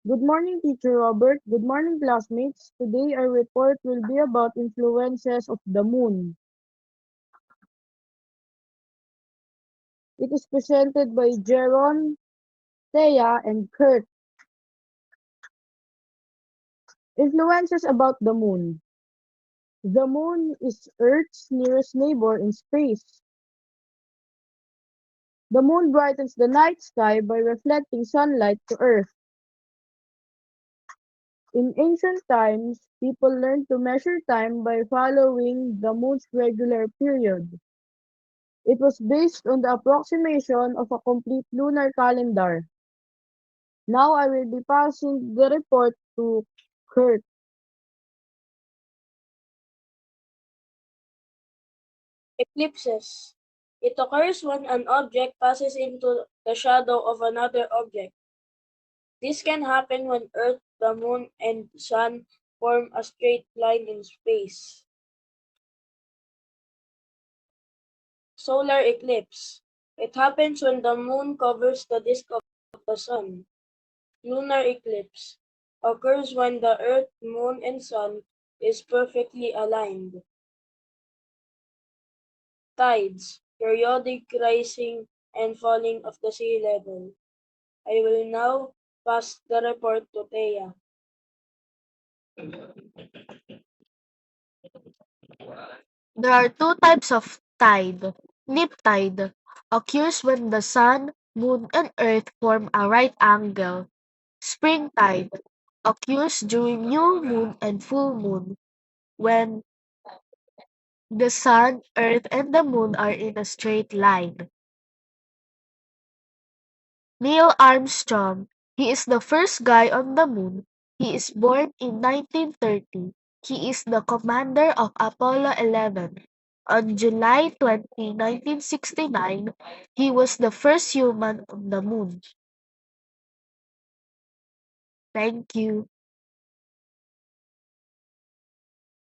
Good morning, Teacher Robert. Good morning, classmates. Today, our report will be about influences of the moon. It is presented by Jeron, Thea, and Kurt. Influences about the moon. The moon is Earth's nearest neighbor in space. The moon brightens the night sky by reflecting sunlight to Earth. In ancient times, people learned to measure time by following the moon's regular period. It was based on the approximation of a complete lunar calendar. Now I will be passing the report to Kurt. Eclipses. It occurs when an object passes into the shadow of another object. This can happen when Earth, the Moon, and Sun form a straight line in space. Solar eclipse. It happens when the Moon covers the disk of the Sun. Lunar eclipse occurs when the Earth, Moon, and Sun is perfectly aligned. Tides. Periodic rising and falling of the sea level. I will now pass the report to Thea. There are two types of tide. Neap tide occurs when the sun, moon, and earth form a right angle. Spring tide occurs during new moon and full moon when the sun, earth, and the moon are in a straight line. Neil Armstrong, he is the first guy on the moon. He is born in 1930. He is the commander of Apollo 11. On July 20, 1969, he was the first human on the moon. Thank you.